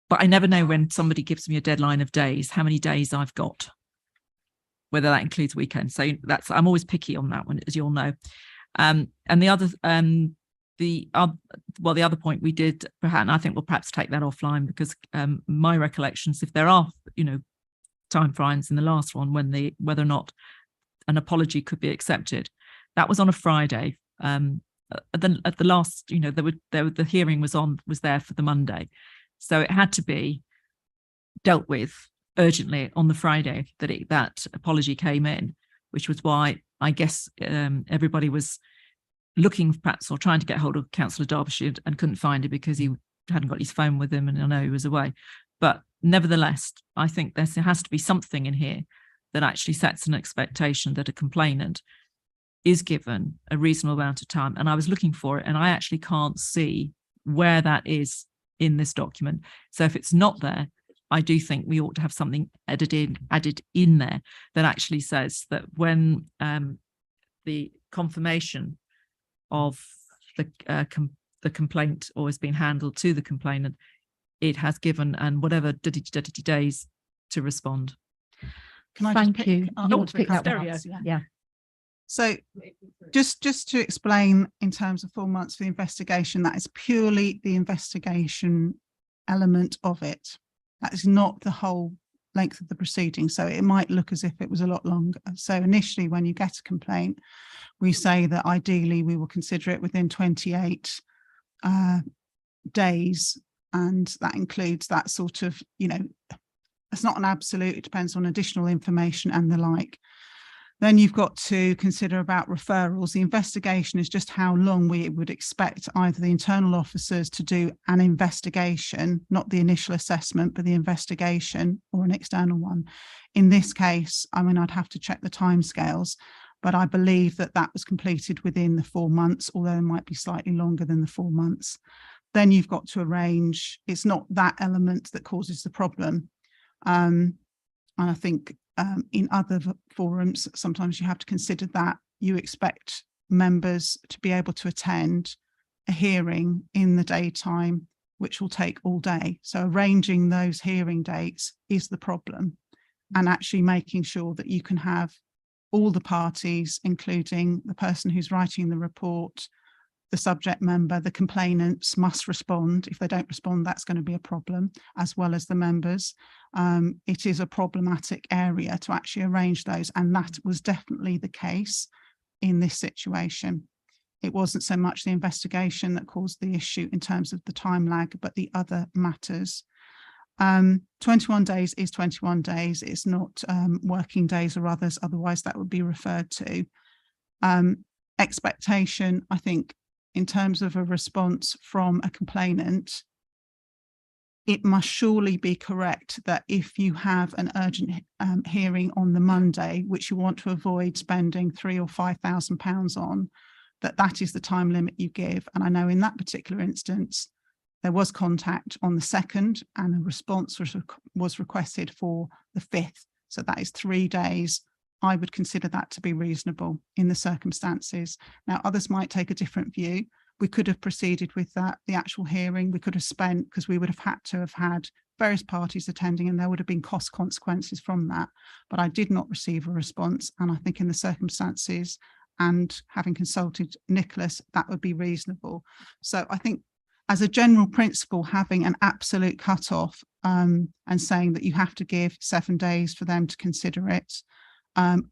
but I never know when somebody gives me a deadline of days, how many days I've got, whether that includes weekends. So I'm always picky on that one, as you'll know. And the other point we did, perhaps, and I think we'll perhaps take that offline, because my recollections, if there are, time frames in the last one whether or not an apology could be accepted, that was on a Friday. At the last, the hearing was there for the Monday, so it had to be dealt with urgently on the Friday that apology came in, which was why I guess everybody was looking perhaps, or trying to get hold of Councillor Derbyshire and couldn't find it because he hadn't got his phone with him, and I know he was away. But nevertheless, I think there has to be something in here that actually sets an expectation that a complainant is given a reasonable amount of time. And I was looking for it, and I actually can't see where that is in this document. So if it's not there, I do think we ought to have something added in there that actually says that when the confirmation of the complaint or has been handled to the complainant, it has given and whatever days to respond. Can I Thank just you. pick up You want to pick because that one there up? is- Yeah. So just to explain, in terms of 4 months for the investigation, that is purely the investigation element of it. That is not the whole length of the proceeding. So it might look as if it was a lot longer. So initially, when you get a complaint, we say that ideally we will consider it within 28 days. And that includes that sort of, it's not an absolute, it depends on additional information and the like. Then you've got to consider about referrals. The investigation is just how long we would expect either the internal officers to do an investigation, not the initial assessment, but the investigation, or an external one. In this case, I'd have to check the timescales, but I believe that was completed within the 4 months, although it might be slightly longer than the 4 months. Then you've got to arrange, it's not that element that causes the problem. And I think in other forums, sometimes you have to consider that you expect members to be able to attend a hearing in the daytime, which will take all day. So arranging those hearing dates is the problem, and actually making sure that you can have all the parties, including the person who's writing the report, the subject member, the complainants must respond. If they don't respond, that's going to be a problem, as well as the members. It is a problematic area to actually arrange those, and that was definitely the case in this situation. It wasn't so much the investigation that caused the issue in terms of the time lag, but the other matters. 21 days is 21 days. It's not working days or others, otherwise that would be referred to. Expectation, I think, in terms of a response from a complainant, it must surely be correct that if you have an urgent hearing on the Monday, which you want to avoid spending £3,000 or £5,000 on, that is the time limit you give. And I know in that particular instance, there was contact on the 2nd and a response was requested for the 5th. So that is 3 days. I would consider that to be reasonable in the circumstances. Now, others might take a different view. We could have proceeded with that, the actual hearing. We could have spent, because we would have had to have had various parties attending, and there would have been cost consequences from that. But I did not receive a response. And I think in the circumstances, and having consulted Nicholas, that would be reasonable. So I think as a general principle, having an absolute cutoff and saying that you have to give 7 days for them to consider it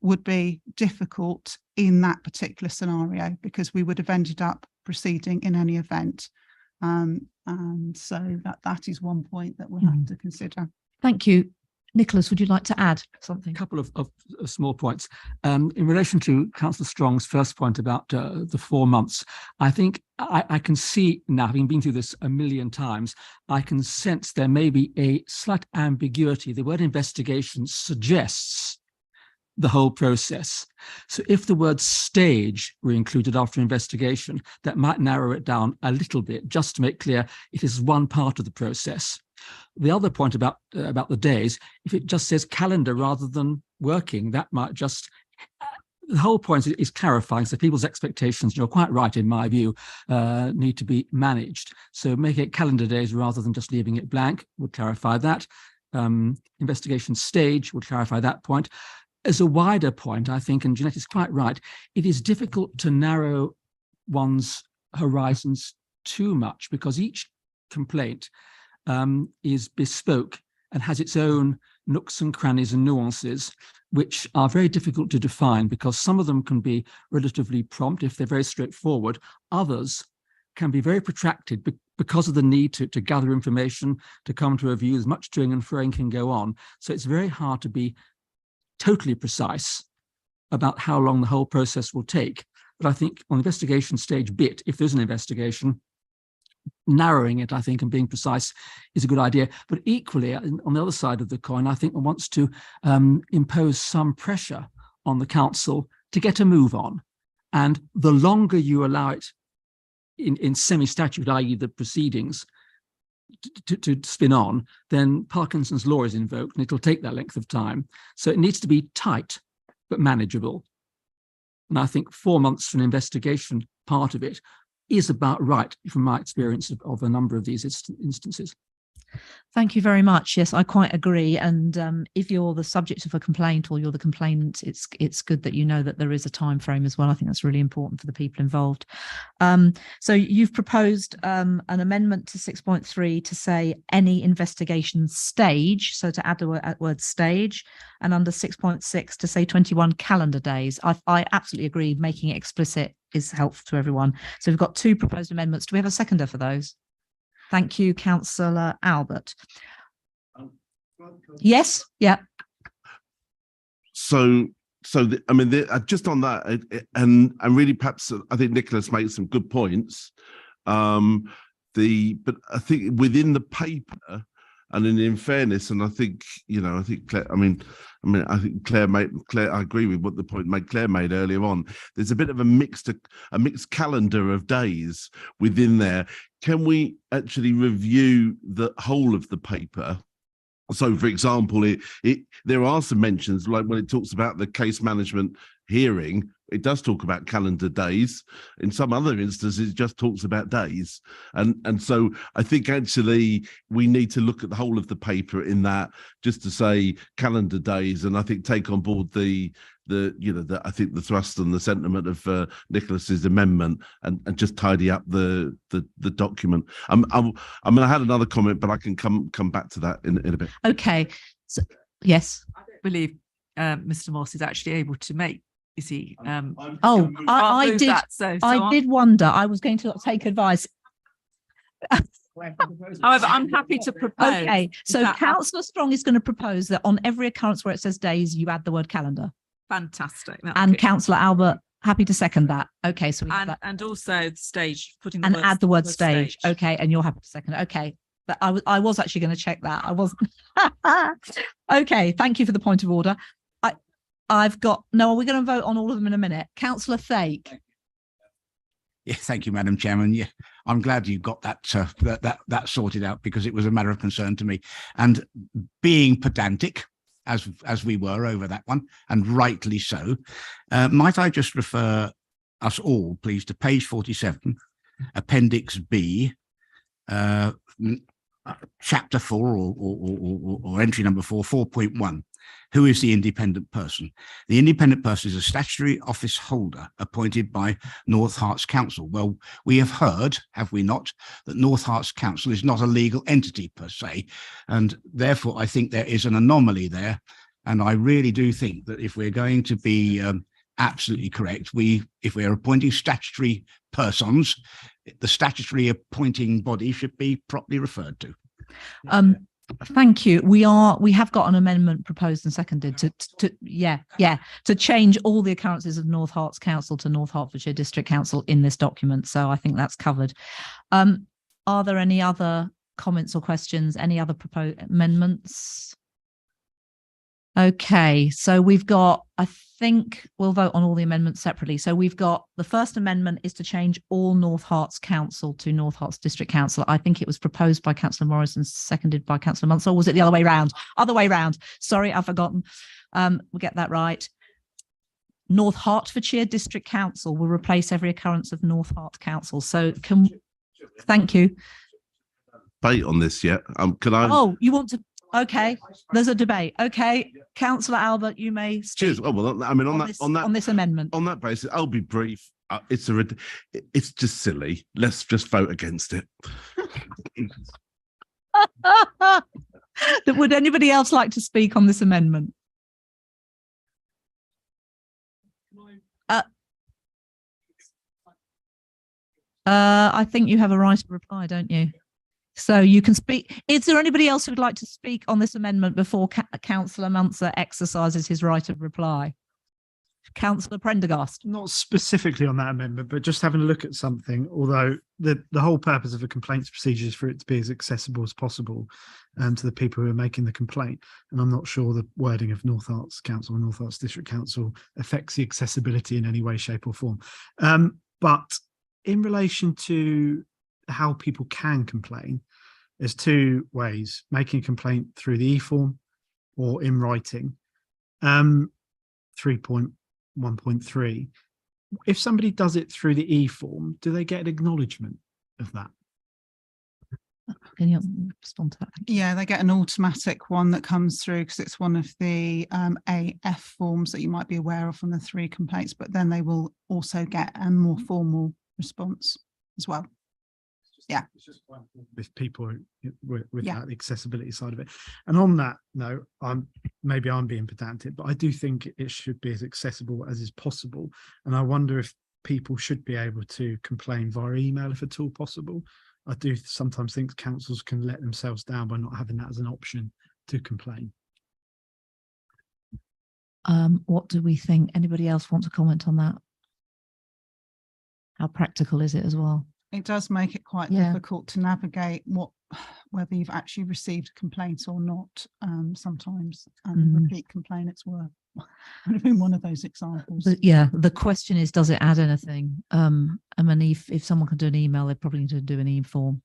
would be difficult in that particular scenario, because we would have ended up proceeding in any event. And so that is one point that we'll have to consider. Thank you. Nicholas, would you like to add something? A couple of small points. In relation to Councillor Strong's first point about the 4 months, I think I can see now, having been through this a million times, I can sense there may be a slight ambiguity. The word investigation suggests the whole process. So if the word stage were included after investigation, that might narrow it down a little bit, just to make clear it is one part of the process. The other point about the days, if it just says calendar rather than working, that might just, the whole point is clarifying. So people's expectations, you're quite right in my view, need to be managed. So make it calendar days rather than just leaving it blank would clarify that. Investigation stage would clarify that point. As a wider point, I think, and Jeanette is quite right, it is difficult to narrow one's horizons too much because each complaint is bespoke and has its own nooks and crannies and nuances, which are very difficult to define because some of them can be relatively prompt if they're very straightforward. Others can be very protracted because of the need to gather information, to come to a view. As much toing and froing can go on. So it's very hard to be totally precise about how long the whole process will take. But I think on the investigation stage bit, if there's an investigation, narrowing it, I think, and being precise is a good idea. But equally, on the other side of the coin, I think one wants to impose some pressure on the council to get a move on. And the longer you allow it in semi-statute, i.e. the proceedings, to spin on, then Parkinson's law is invoked and it'll take that length of time. So it needs to be tight, but manageable. And I think 4 months for an investigation part of it is about right from my experience of a number of these instances. Thank you very much. Yes, I quite agree. And if you're the subject of a complaint or you're the complainant, it's good that you know that there is a time frame as well. I think that's really important for the people involved. So you've proposed an amendment to 6.3 to say any investigation stage, so to add the word stage, and under 6.6 to say 21 calendar days. I absolutely agree. Making it explicit is helpful to everyone. So we've got 2 proposed amendments. Do we have a seconder for those? Thank you, Councillor Albert. Yes, yeah. So I mean, just on that, and really perhaps I think Nicholas makes some good points. But I think within the paper, and in fairness, and I think Claire, I think Claire, I agree with what the point Claire made earlier on. There's a bit of a mixed calendar of days within there. Can we actually review the whole of the paper? So, for example, there are some mentions, like when it talks about the case management hearing, it does talk about calendar days. In some other instances, it just talks about days. And so I think actually we need to look at the whole of the paper in that, just to say calendar days, and I think take on board I think the thrust and the sentiment of Nicholas's amendment, and just tidy up the document. I had another comment, but I can come back to that in a bit. Okay. So, yes. I don't believe Mr. Moss is actually able to make. You see, I did. I did wonder. I was going to take advice. However, I'm happy to propose. Okay, so Councillor Strong is going to propose that on every occurrence where it says days, you add the word calendar. Fantastic. And Councillor Albert, happy to second that. Okay, so we have that. And also the stage, putting and add the word stage. Okay, and you're happy to second it. Okay, but I was actually going to check that. I wasn't. Okay, thank you for the point of order. We're going to vote on all of them in a minute. Councillor Thake. Yeah, thank you, Madam Chairman. Yeah, I'm glad you got that that sorted out, because it was a matter of concern to me. And being pedantic, as we were over that one, and rightly so, might I just refer us all, please, to page 47, Appendix B, Chapter 4 or entry number 4, 4.1. Who is the independent person? The independent person is a statutory office holder appointed by North Herts Council. Well, we have heard, have we not, that North Herts Council is not a legal entity per se, and therefore I think there is an anomaly there. And I really do think that if we're going to be absolutely correct, if we're appointing statutory persons, the statutory appointing body should be properly referred to. Thank you. We have got an amendment proposed and seconded to change all the occurrences of North Herts Council to North Hertfordshire District Council in this document. So I think that's covered. Are there any other comments or questions? Any other proposed amendments? Okay, so we've got, I think we'll vote on all the amendments separately. So we've got, the first amendment is to change all North Herts Council to North Herts District Council. I think it was proposed by Councillor Morris and seconded by Councillor Munsell. Or was it the other way round? Other way round. Sorry, I've forgotten. We'll get that right. North Hertfordshire District Council will replace every occurrence of North Hert Council. So thank you. Debate on this yet? Can I? Oh, you want to? Okay, there's a debate. Okay, Councillor Albert, you may speak. Cheers. Oh, well, I mean, on this amendment. On that basis, I'll be brief. It's just silly. Let's just vote against it. Would anybody else like to speak on this amendment? I think you have a right to reply, don't you? So you can speak. Is there anybody else who would like to speak on this amendment before Councillor Munsell exercises his right of reply? Councillor Prendergast. Not specifically on that amendment, but just having a look at something, although the whole purpose of a complaints procedure is for it to be as accessible as possible to the people who are making the complaint. And I'm not sure the wording of North Herts Council or North Herts District Council affects the accessibility in any way, shape or form. But in relation to how people can complain, there's two ways: making a complaint through the e-form or in writing. 3.1.3. If somebody does it through the e-form, do they get an acknowledgement of that? Can you respond to that? Yeah, they get an automatic one that comes through because it's one of the AF forms that you might be aware of from the 3 complaints, but then they will also get a more formal response as well. Yeah, with people with that accessibility side of it. And on that note, maybe I'm being pedantic, but I do think it should be as accessible as is possible. And I wonder if people should be able to complain via email if at all possible. I do sometimes think councils can let themselves down by not having that as an option to complain. What do we think? Anybody else want to comment on that? How practical is it as well? It does make it quite difficult to navigate whether you've actually received a complaint or not. Sometimes repeat complaints would have been one of those examples. The question is, does it add anything? I mean, if someone can do an email, they probably need to do an e-form.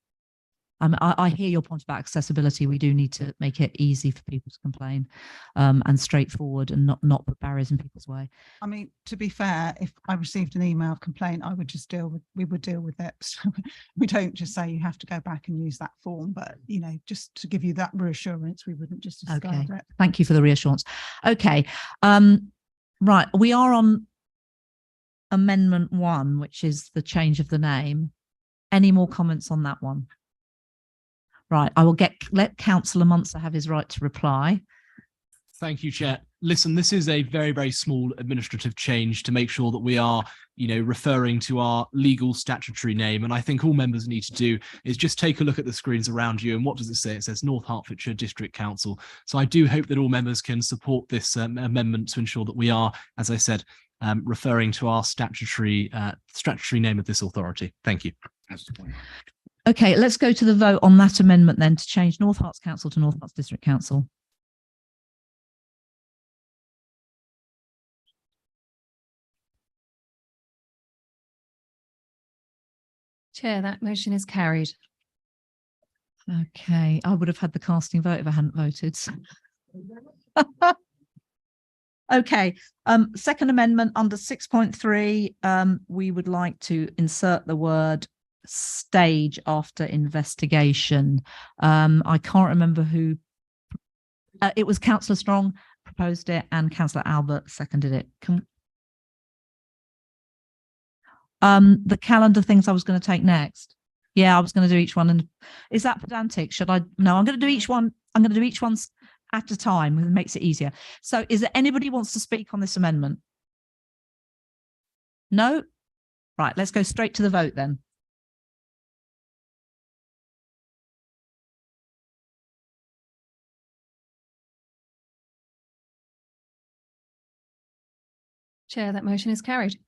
I hear your point about accessibility. We do need to make it easy for people to complain and straightforward and not put barriers in people's way. I mean, to be fair, if I received an email complaint, we would deal with it. So we don't just say you have to go back and use that form, but, you know, just to give you that reassurance, we wouldn't just discard it. Thank you for the reassurance. Okay. Right. We are on Amendment 1, which is the change of the name. Any more comments on that one? Right, I will let Councillor Munsell have his right to reply. Thank you, Chair. Listen, this is a very, very small administrative change to make sure that we are, referring to our legal statutory name. And I think all members need to do is just take a look at the screens around you. And what does it say? It says North Hertfordshire District Council. So I do hope that all members can support this amendment to ensure that we are, as I said, referring to our statutory name of this authority. Thank you. That's the point. Okay, let's go to the vote on that amendment then to change North Herts Council to North Herts District Council. Chair, that motion is carried. Okay, I would have had the casting vote if I hadn't voted. Okay, second amendment under 6.3, we would like to insert the word stage after investigation. I can't remember who. It was Councillor Strong proposed it and Councillor Albert seconded it. The calendar things I was going to take next. Yeah, I was going to do each one. And is that pedantic? Should I? No, I'm going to do each one. I'm going to do each one at a time. It makes it easier. So is there anybody who wants to speak on this amendment? No? Right, let's go straight to the vote then. Chair, that motion is carried.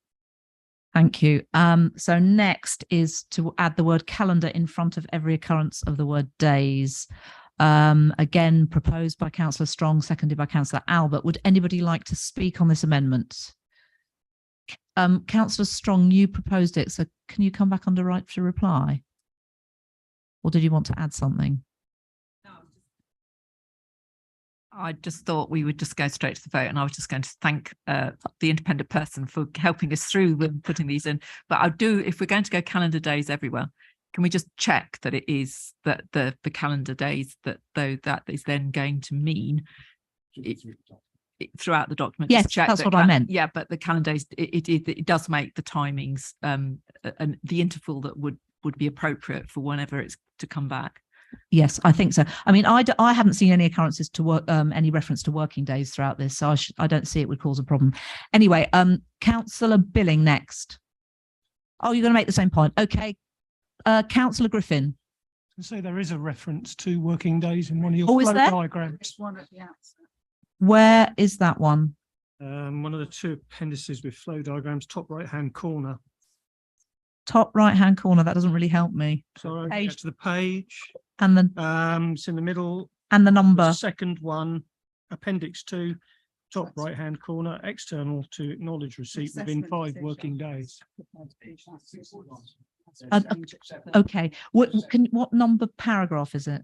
Thank you. So next is to add the word calendar in front of every occurrence of the word days. Again, proposed by Councillor Strong, seconded by Councillor Albert. Would anybody like to speak on this amendment? Councillor Strong, you proposed it, so can you come back under right to reply? Or did you want to add something? I just thought we would just go straight to the vote, and I was just going to thank the independent person for helping us through with putting these in. But I do, if we're going to go calendar days everywhere, can we just check that it is that the calendar days that that is then going to mean throughout the document? Yes, Just check that's that what I meant. Yeah, but the calendar days, it does make the timings and the interval that would be appropriate for whenever it's to come back. Yes, I think so. I mean, I haven't seen any occurrences to work, any reference to working days throughout this, so I don't see it would cause a problem. Anyway, Councillor Billing next. Oh, you're going to make the same point. Okay. Councillor Griffin. So there is a reference to working days in one of your Oh, is flow there? diagrams. One at the outset. Where is that one? One of the two appendices with flow diagrams, top right-hand corner. Top right-hand corner. That doesn't really help me. So Page. get to the page. And the It's in the middle. and the The number. second one, appendix 2, top right-hand corner, external to acknowledge receipt within 5 working days. Okay. What number paragraph is it?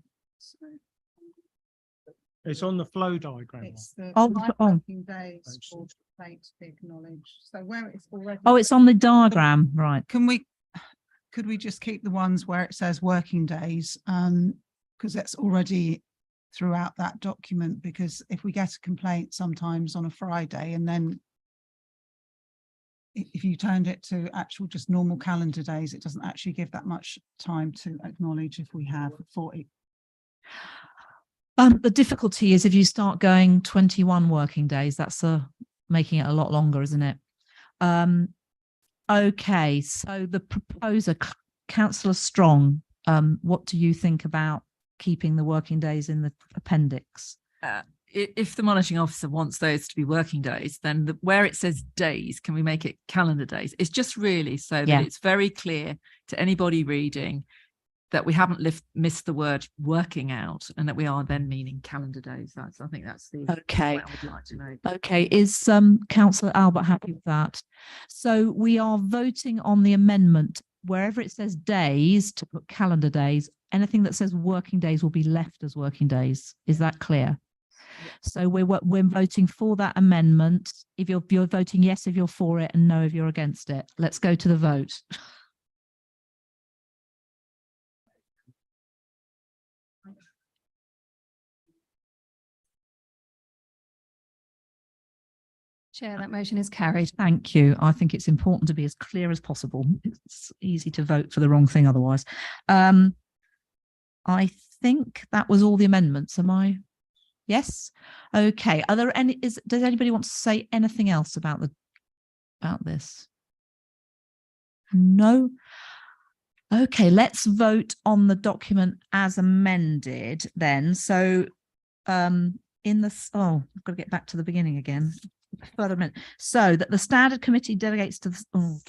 It's on the flow diagram. It's the Oh, 5 oh. working days for complaint to be acknowledged. So where it's already. Oh, it's on the diagram, right? Could we just keep the ones where it says working days? Because that's already throughout that document, because if we get a complaint sometimes on a Friday and then if you turned it to actual just normal calendar days, it doesn't actually give that much time to acknowledge if we have 40. The difficulty is if you start going 21 working days, that's making it a lot longer, isn't it? Okay, so the proposer, Councillor Strong, what do you think about keeping the working days in the appendix? If the monitoring officer wants those to be working days, then where it says days, can we make it calendar days? It's just really so that it's very clear to anybody reading that we haven't missed the word working out, and that we are then meaning calendar days. I think that's the Okay. point I would like to make. Okay, is Councillor Albert happy with that? So we are voting on the amendment. Wherever it says days, to put calendar days, anything that says working days will be left as working days. Is that clear? So we're voting for that amendment. If you're voting yes, if you're for it, and no, if you're against it. Let's go to the vote. Chair, that motion is carried. Thank you. I think it's important to be as clear as possible. It's easy to vote for the wrong thing otherwise. I think that was all the amendments. Am I? Yes. Okay. Are there any? Does anybody want to say anything else about this? No. Okay. Let's vote on the document as amended then. So, I've got to get back to the beginning again. Further amendment. So that the Standard Committee delegates to the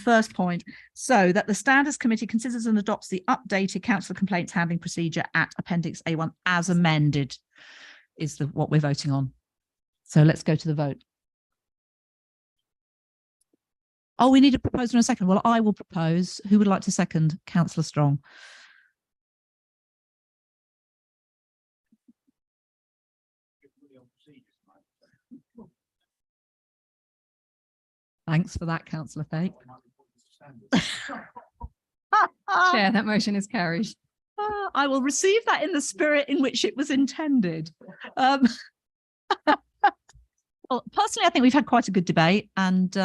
first point, so that the Standards Committee considers and adopts the updated council complaints handling procedure at Appendix A1 as amended is what we're voting on. So let's go to the vote. Oh, we need a proposer and a second. Well, I will propose. Who would like to second? Councillor Strong. Thanks for that, Councillor Fake. Chair, that motion is carried. I will receive that in the spirit in which it was intended. Well, personally, I think we've had quite a good debate, and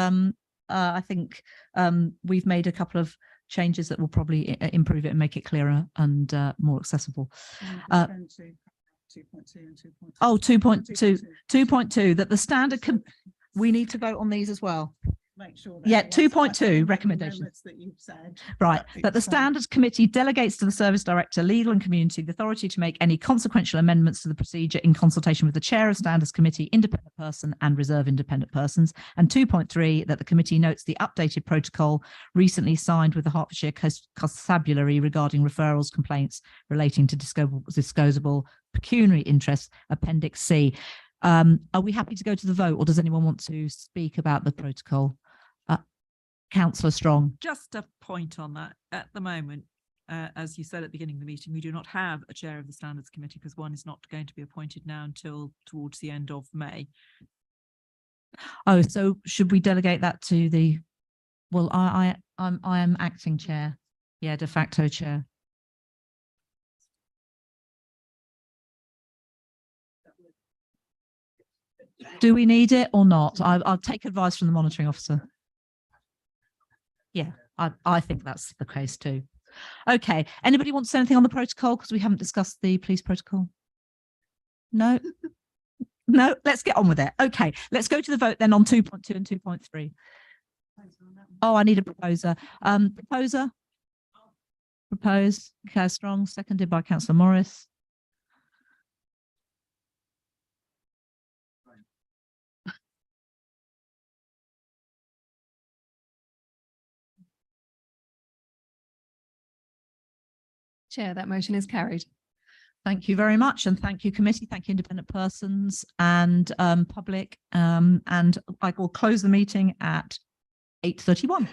I think we've made a couple of changes that will probably improve it and make it clearer and more accessible. 2.2 and 2.2. Oh, 2.2, that the standard we need to vote on these as well. make sure. that Yeah, everyone's 2.2 the recommendations. amendments That you've said. Right, that the it's, Standards Committee delegates to the Service Director, Legal and Community, the authority to make any consequential amendments to the procedure in consultation with the Chair of Standards Committee, independent person and reserve independent persons. And 2.3, that the committee notes the updated protocol recently signed with the Hertfordshire Constabulary regarding referrals, complaints relating to disclosable pecuniary interests, Appendix C. Are we happy to go to the vote, or does anyone want to speak about the protocol? Councillor Strong. Just a point on that. At the moment, as you said at the beginning of the meeting, we do not have a chair of the Standards Committee because one is not going to be appointed now until towards the end of May. Oh, so should we delegate that to the? Well, I am acting chair. Yeah, de facto chair. Do we need it or not? I'll take advice from the monitoring officer. Yeah, I think that's the case too. Okay, anybody want to say anything on the protocol? Because we haven't discussed the police protocol. No, no, let's get on with it. Okay, let's go to the vote then on 2.2 and 2.3. Oh, I need a proposer. Proposer? Propose. Okay, Strong, seconded by Councillor Morris. Chair, that motion is carried. Thank you very much. And thank you, committee. Thank you, independent persons and public. And I will close the meeting at 8:31.